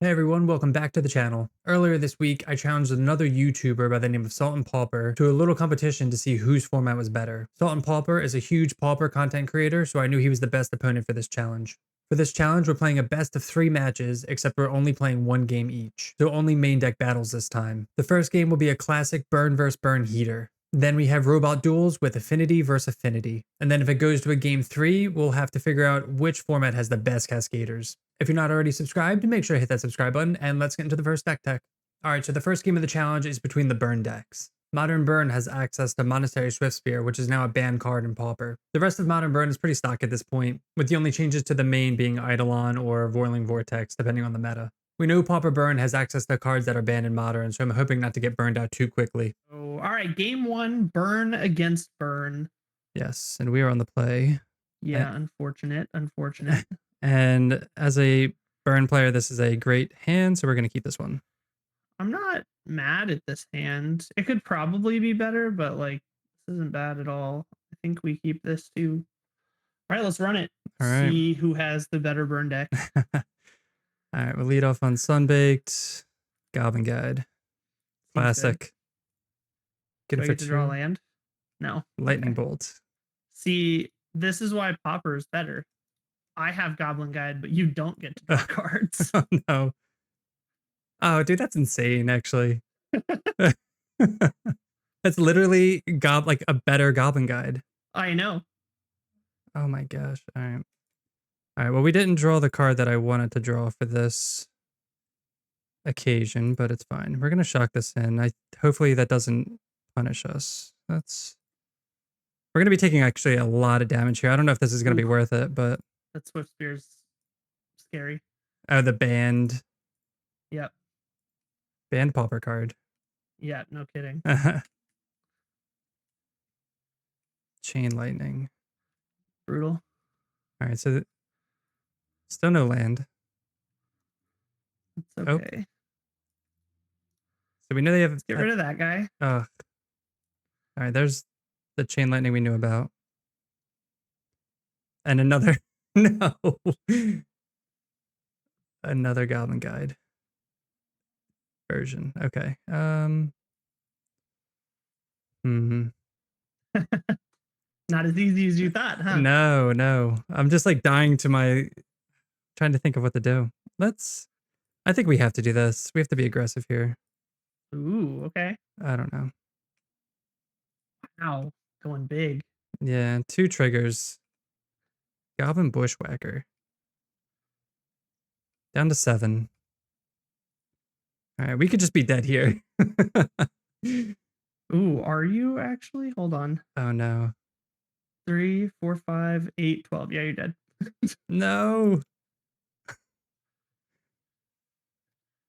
Hey everyone, welcome back to the channel. Earlier this week, I challenged another YouTuber by the name of SaltandPauper to a little competition to see whose format was better. SaltandPauper is a huge Pauper content creator, so I knew he was the best opponent for this challenge. For this challenge, we're playing a best of 3 matches, except we're only playing 1 game each, so only main deck battles this time. The first game will be a classic burn vs burn heater. Then we have robot duels with Affinity versus Affinity. And then if it goes to a game 3, we'll have to figure out which format has the best Cascaders. If you're not already subscribed, make sure to hit that subscribe button, and let's get into the first deck tech. Alright, so the first game of the challenge is between the burn decks. Modern Burn has access to Monastery Swiftspear, which is now a banned card in Pauper. The rest of Modern Burn is pretty stock at this point, with the only changes to the main being Eidolon or Voiling Vortex, depending on the meta. We know Pauper Burn has access to cards that are banned in Modern, so I'm hoping not to get burned out too quickly. Oh, all right. Game one, burn against burn. Yes, and we are on the play. Yeah, unfortunate. And as a burn player, this is a great hand, so we're going to keep this one. I'm not mad at this hand. It could probably be better, but like this isn't bad at all. I think we keep this too. All right, let's run it. All right. See who has the better burn deck. All right, we'll lead off on Sunbaked, Goblin Guide. Classic. Do I get to draw land? No. Lightning Bolt. See, this is why Pauper is better. I have Goblin Guide, but you don't get to draw cards. Oh, no. Oh, dude, that's insane, actually. That's literally like a better Goblin Guide. I know. Oh my gosh. All right. All right, well, we didn't draw the card that I wanted to draw for this occasion, but it's fine. We're going to shock this in. Hopefully that doesn't punish us. We're going to be taking actually a lot of damage here. I don't know if this is going to be worth it, but that Swiftspear's scary. Oh, the banned. Yep. Banned Pauper card. Yeah, no kidding. Chain Lightning. Brutal. All right, so still no land. It's okay. Oh. So we know they have. Let's get rid of that guy. All right, there's the Chain Lightning we knew about. And another. No. Another Goblin Guide version. Okay. Not as easy as you thought, huh? No. I'm just like dying to trying to think of what to do. I think we have to do this. We have to be aggressive here. Ooh, okay. I don't know. Wow, going big. Yeah, 2 triggers. Goblin Bushwhacker. Down to 7. All right, we could just be dead here. Ooh, are you actually? Hold on. Oh no. 3, 4, 5, 8, 12. Yeah, you're dead. No.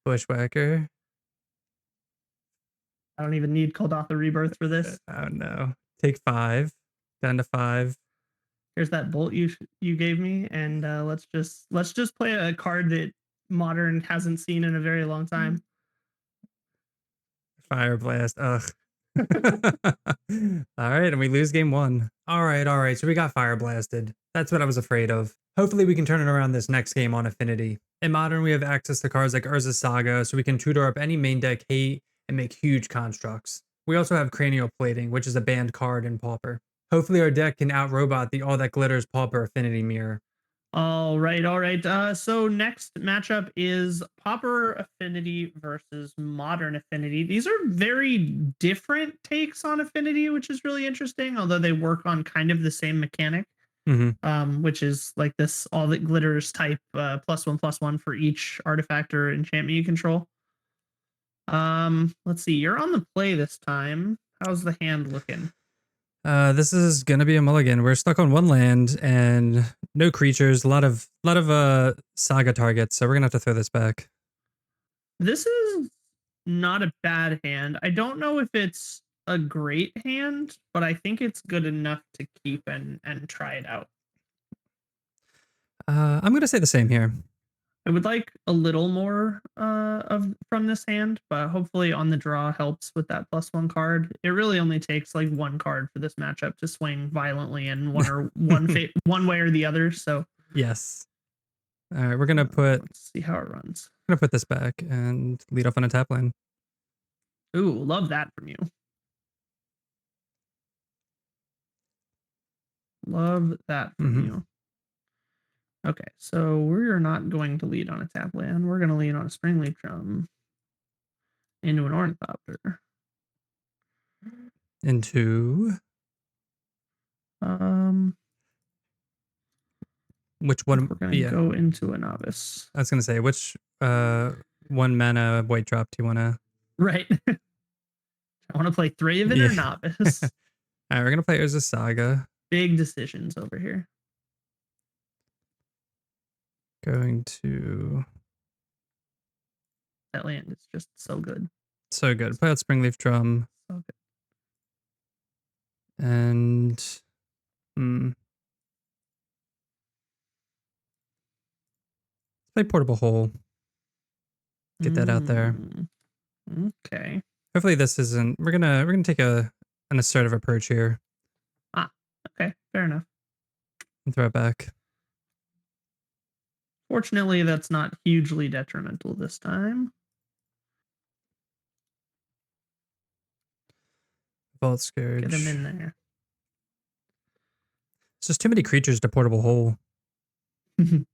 Bushwhacker. I don't even need Kuldotha Rebirth for this. Oh no. Take 5. Down to 5. Here's that bolt you gave me, and let's just play a card that Modern hasn't seen in a very long time. Fire Blast. Ugh. All right, and we lose game 1. All right. So we got fire blasted. That's what I was afraid of. Hopefully we can turn it around this next game on Affinity. In Modern, we have access to cards like Urza's Saga, so we can tutor up any main deck hate and make huge constructs. We also have Cranial Plating, which is a banned card in Pauper. Hopefully our deck can out-robot the All That Glitters Pauper Affinity Mirror. All right. So next matchup is Pauper Affinity versus Modern Affinity. These are very different takes on Affinity, which is really interesting, although they work on kind of the same mechanic, which is like this All That Glitters type +1/+1 for each artifact or enchantment you control. Let's see. You're on the play this time. How's the hand looking? This is gonna be a mulligan. We're stuck on 1 land and no creatures. A lot of saga targets, so we're gonna have to throw this back. This is not a bad hand. I don't know if it's a great hand, but I think it's good enough to keep and try it out. I'm gonna say the same here. I would like a little more from this hand, but hopefully on the draw helps with that +1 card. It really only takes like 1 card for this matchup to swing violently in one way or the other. So yes. All right, we're gonna let's see how it runs. put this back and lead off on a tap land. Ooh, love that from you. Love that from you. Okay, so we're not going to lead on a tap land. We're going to lead on a Springleaf Drum into an Ornithopter. Into which one? We're going to go into a Novice. I was gonna say, which 1 mana white drop do you want to? Right. I want to play 3 of it or Novice. All right, we're gonna play Urza Saga. Big decisions over here. Going to that land is just so good. So good. Play out Springleaf Drum. So good. And let's play Portable Hole. Get that out there. Okay. Hopefully this isn't. We're gonna take an assertive approach here. Okay, fair enough. And throw it back. Fortunately, that's not hugely detrimental this time. Vault Scourge. Get him in there. It's just too many creatures to Portable Hole. The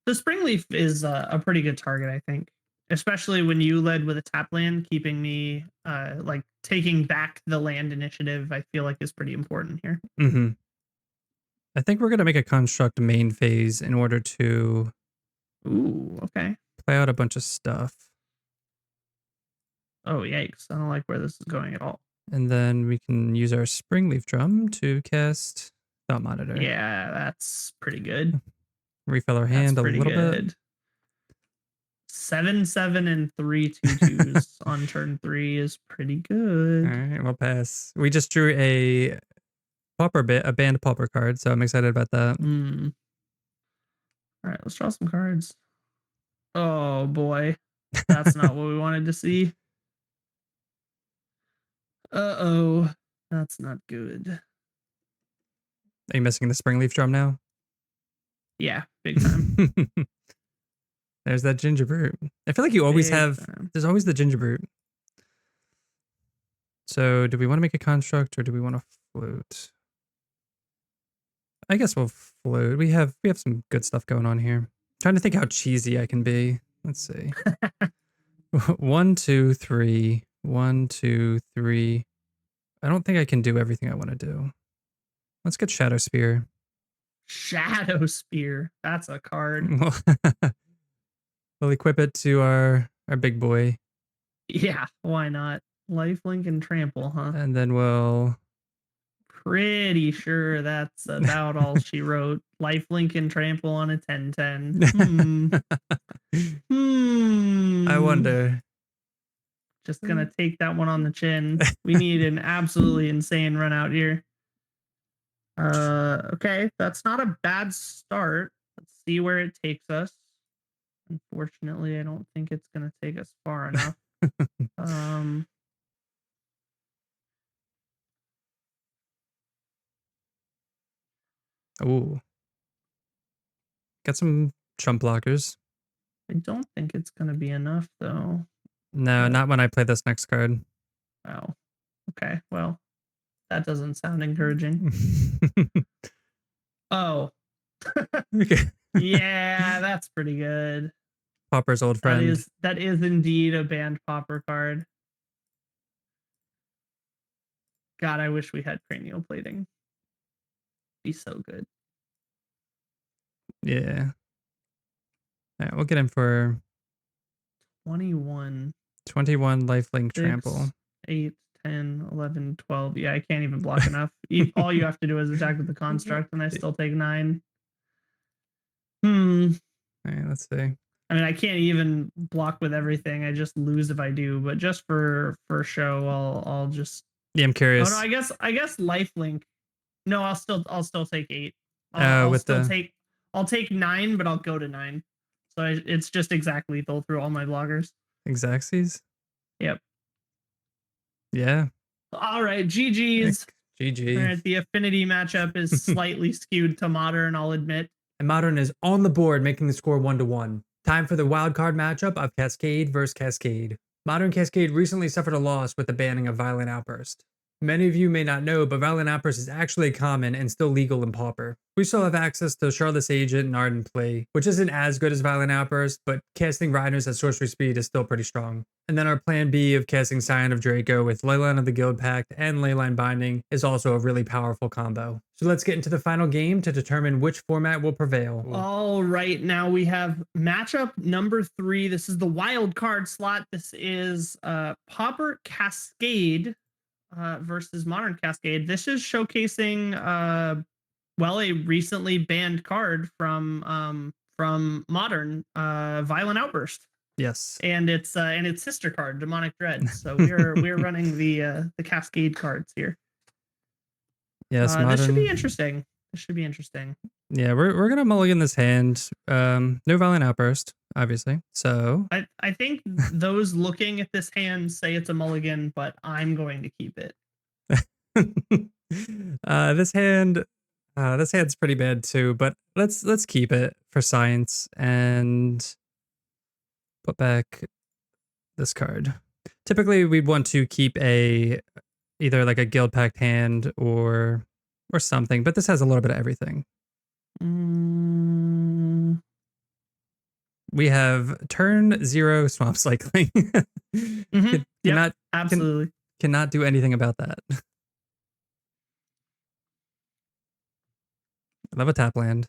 Springleaf is a pretty good target, I think. Especially when you led with a tap land, keeping me like taking back the land initiative, I feel like is pretty important here. I think we're gonna make a construct main phase in order to okay. Play out a bunch of stuff. Oh yikes. I don't like where this is going at all. And then we can use our Springleaf Drum to cast Thought Monitor. Yeah, that's pretty good. Refill our hand a little bit. 7/7 and 3 2/2s on turn 3 is pretty good. All right, we'll pass. We just drew a banned Pauper card, so I'm excited about that. All right, let's draw some cards. Oh boy, that's not what we wanted to see. Uh-oh, that's not good. Are you missing the Springleaf Drum now? Yeah, big time. There's that ginger brute. I feel like you always there's always the ginger brute. So do we want to make a construct or do we want to float? I guess we'll float. We have some good stuff going on here. Trying to think how cheesy I can be. Let's see. 1, 2, 3. 1, 2, 3. I don't think I can do everything I want to do. Let's get Shadow Spear. Shadow Spear. That's a card. We'll equip it to our big boy. Yeah, why not? Lifelink and Trample, huh? And then we'll... Pretty sure that's about all she wrote. Lifelink and Trample on a 10/10. I wonder. Just gonna take that one on the chin. We need an absolutely insane run out here. Okay, that's not a bad start. Let's see where it takes us. Unfortunately, I don't think it's gonna take us far enough. Ooh. Got some chump blockers. I don't think it's gonna be enough though. No, not when I play this next card. Wow. Okay, well, that doesn't sound encouraging. Oh. Okay. Yeah, that's pretty good. Pauper's old friend. That is indeed a banned Pauper card. God, I wish we had cranial plating. Be so good. Yeah. All right, we'll get him for 21. 21 lifelink 6, trample. 8, 10, 11, 12. Yeah, I can't even block enough. All you have to do is attack with the construct, and I still take 9. All right, let's see. I mean, I can't even block with everything. I just lose if I do. But just for show, I'll just. Yeah, I'm curious. Oh no, I guess lifelink. No, I'll still take 8. I'll take 9, but I'll go to 9. So it's just exact lethal through all my blockers. Exacxies? Yep. Yeah. All right, GG's. GG. All right, the affinity matchup is slightly skewed to modern, I'll admit. and Modern is on the board, making the score 1-1. Time for the wildcard matchup of Cascade versus Cascade. Modern Cascade recently suffered a loss with the banning of Violent Outburst. Many of you may not know, but Violent Outburst is actually common and still legal in Pauper. We still have access to Charlotte's Agent and Ardent Play, which isn't as good as Violent Outburst, but casting Rhinos at sorcery speed is still pretty strong. And then our plan B of casting Scion of Draco with Leyline of the Guild Pact and Leyline Binding is also a really powerful combo. So let's get into the final game to determine which format will prevail. All right, now we have matchup number 3. This is the wild card slot. This is Pauper Cascade versus Modern Cascade. This is showcasing a recently banned card from Modern, Violent Outburst. Yes. And its sister card, Demonic Dread. So we're running the Cascade cards here. Yes, Modern. This should be interesting. This should be interesting. Yeah, we're gonna mulligan this hand. No Violent Outburst, obviously. So I think those looking at this hand say it's a mulligan, but I'm going to keep it. This hand's pretty bad too, but let's keep it for science and put back this card. Typically, we'd want to keep either like a Guild Pact hand or something, but this has a little bit of everything. We have turn 0 swamp cycling. Absolutely. Cannot do anything about that. I love a tap land.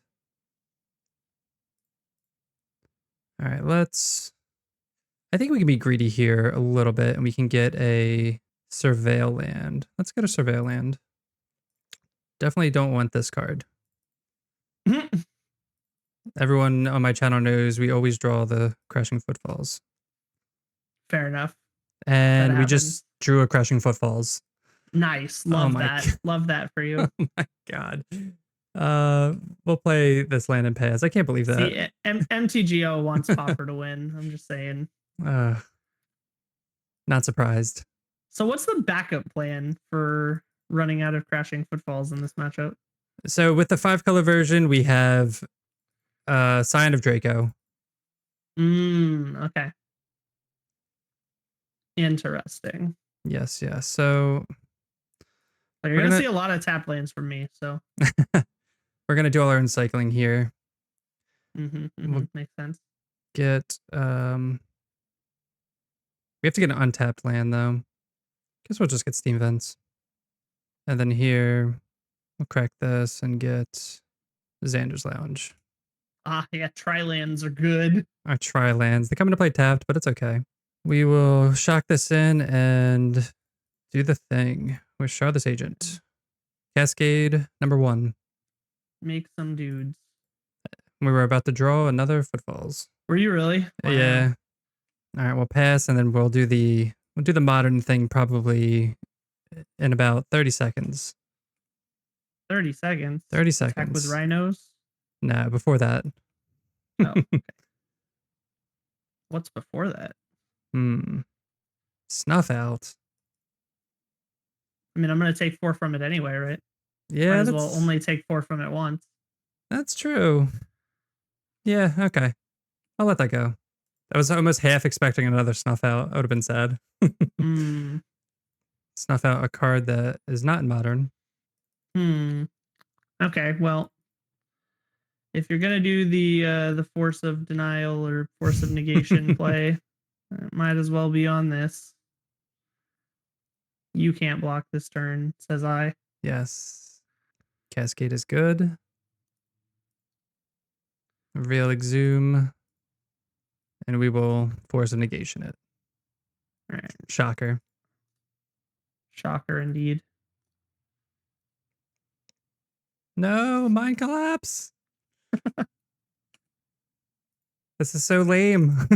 All right, I think we can be greedy here a little bit and we can get a Surveil land. Let's get a Surveil land. Definitely don't want this card. Everyone on my channel knows we always draw the Crashing Footfalls. Fair enough. And we just drew a Crashing Footfalls. Nice. Love that. Love that for you. Oh my god. We'll play this land and pass. I can't believe that. See, MTGO wants Pauper to win. I'm just saying. Not surprised. So what's the backup plan for running out of Crashing Footfalls in this matchup? So with the 5-color version, we have Scion of Draco. Okay. Interesting. Yes. So you're gonna see a lot of tap lands from me. So we're gonna do all our recycling here. We'll makes sense. Get we have to get an untapped land though. Guess we'll just get Steam Vents. And then here we'll crack this and get Xander's Lounge. Yeah, tri-lands are good. Our tri-lands. They come into play tapped, but it's okay. We will shock this in and do the thing with Charlotte's Agent. Cascade number 1. Make some dudes. We were about to draw another Footfalls. Were you really? Wow. Yeah. All right, we'll pass and then we'll do the modern thing probably in about 30 seconds. 30 seconds? 30 seconds. Attack with Rhinos? No, before that. Oh, okay. What's before that? Snuff out. I mean, I'm going to take 4 from it anyway, right? Yeah. Might as well only take 4 from it once. That's true. Yeah, okay. I'll let that go. I was almost half expecting another snuff out. I would have been sad. Snuff out a card that is not in modern. Okay, well, if you're gonna do the force of denial or force of negation play, it might as well be on this. You can't block this turn, says I. Yes. Cascade is good. Real Exhume. And we will force of negation it. All right. Shocker. Shocker indeed. No, Mind Collapse. This is so lame.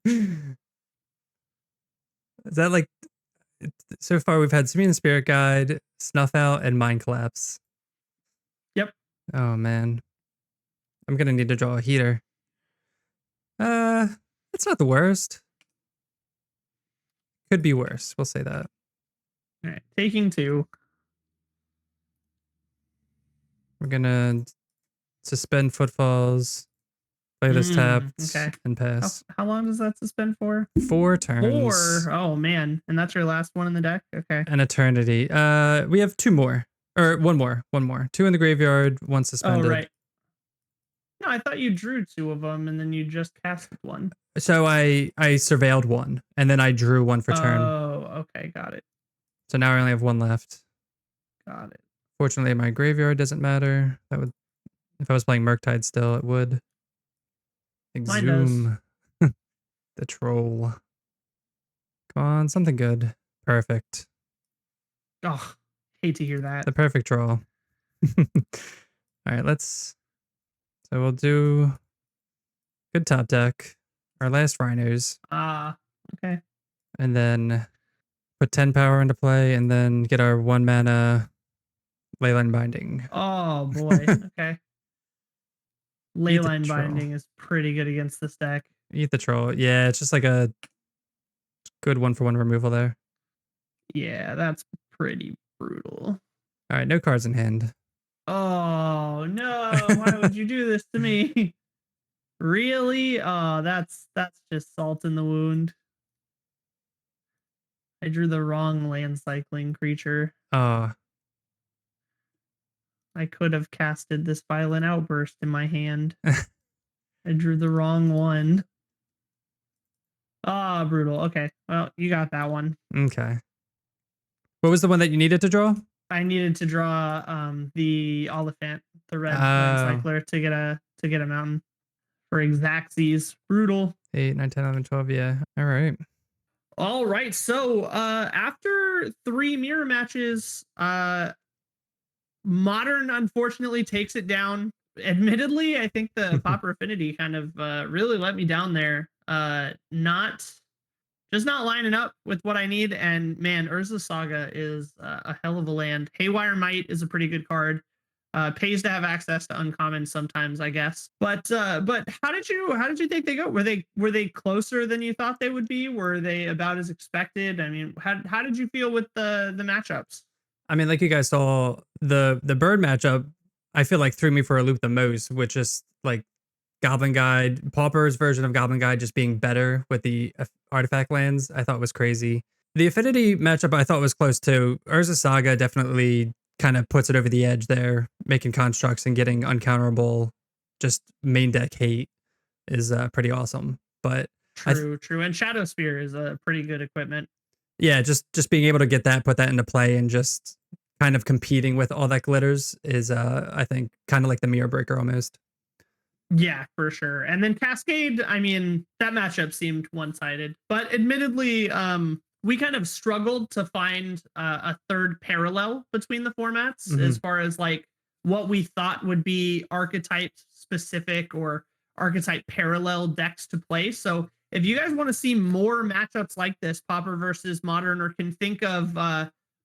Is that like, so far we've had Serene Spirit Guide, Snuff Out, and Mind Collapse. Yep. Oh man. I'm gonna need to draw a heater. It's not the worst. Could be worse. We'll say that. All right, taking 2. We're gonna Suspend footfalls. Play this tapped Okay. and pass. How long does that suspend for? 4 turns. 4. Oh man, and that's your last one in the deck. Okay. An eternity. We have 2 more, or one more. 2 in the graveyard, 1 Oh suspended. right. No, I thought you drew 2 of them and then you just cast 1. So I surveilled 1, and then I drew 1 for turn. Oh, okay, got it. So now I only have 1 left. Got it. Fortunately, my graveyard doesn't matter. That would, if I was playing Murktide still, it would. Exhume. The troll. Come on, something good. Perfect. Oh, hate to hear that. The perfect troll. All right, let's. So we'll do good top deck. Our last Rhinos. Okay. And then put 10 power into play, and then get our 1 mana Leyline Binding. Oh boy. Okay. Leyline Binding is pretty good against this deck. Eat the troll. Yeah, it's just like a good 1-for-1 removal there. Yeah, that's pretty brutal. All right, no cards in hand. Oh no! Why would you do this to me? Really? Oh, that's just salt in the wound. I drew the wrong land cycling creature. Oh. I could have casted this Violent Outburst in my hand. I drew the wrong one. Ah, brutal. Okay. Well, you got that one. Okay. What was the one that you needed to draw? I needed to draw the Oliphant, the red land cycler, to get a mountain for Xaxes. Brutal. 8, 9, 10, 11, 12. Yeah. All right. All right. So after 3 mirror matches, Modern unfortunately takes it down. Admittedly, I think the Pauper Affinity kind of really let me down there. Not lining up with what I need. And man, Urza Saga is a hell of a land. Haywire Might is a pretty good card. Pays to have access to uncommon sometimes, I guess. But how did you think they go? Were they closer than you thought they would be? Were they about as expected? I mean, how did you feel with the matchups? I mean, like you guys saw, the bird matchup, I feel like threw me for a loop the most, which is like Goblin Guide, Pauper's version of Goblin Guide just being better with the artifact lands, I thought was crazy. The Affinity matchup I thought was close too. Urza Saga definitely kind of puts it over the edge there, making constructs and getting uncounterable, just main deck hate is pretty awesome. But true. And Shadow Spear is a pretty good equipment. Yeah, just being able to get that, put that into play, and just kind of competing with all that glitters is, I think, kind of like the mirror breaker almost. Yeah, for sure. And then Cascade, I mean, that matchup seemed one-sided, but admittedly, we kind of struggled to find a third parallel between the formats as far as like what we thought would be archetype specific or archetype parallel decks to play. So if you guys want to see more matchups like this, Pauper versus Modern, or can think of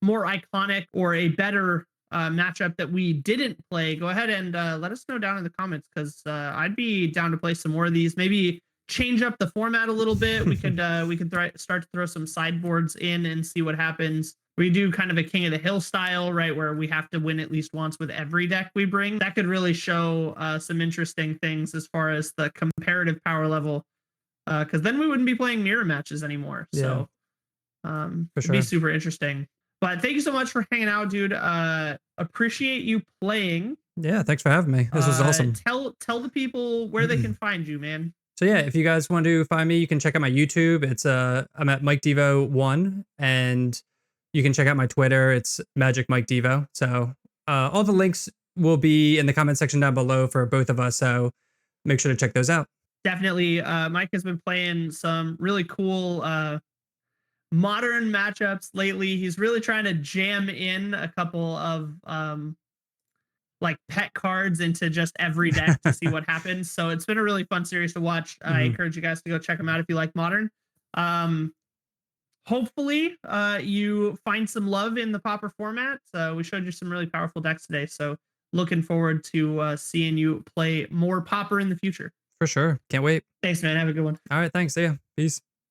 more iconic or a better matchup that we didn't play, go ahead and let us know down in the comments, because I'd be down to play some more of these. Maybe change up the format a little bit. We could start to throw some sideboards in and see what happens. We do kind of a King of the Hill style, right, where we have to win at least once with every deck we bring. That could really show some interesting things as far as the comparative power level, because then we wouldn't be playing mirror matches anymore. Yeah. So it'd be super interesting. But thank you so much for hanging out, dude. Appreciate you playing. Yeah, thanks for having me. This was awesome. Tell the people where they can find you, man. So yeah, if you guys want to find me, you can check out my YouTube. It's I'm at Mike Devo 1, and you can check out my Twitter. It's Magic Mike Devo. So all the links will be in the comment section down below for both of us. So make sure to check those out. Definitely. Mike has been playing some really cool Modern matchups lately. He's really trying to jam in a couple of like pet cards into just every deck to see what happens. So it's been a really fun series to watch. I encourage you guys to go check him out if you like Modern. Hopefully you find some love in the Pauper format. We showed you some really powerful decks today, so looking forward to seeing you play more Pauper in the future. For sure. Can't wait. Thanks, man. Have a good one. All right. Thanks. See ya. Peace.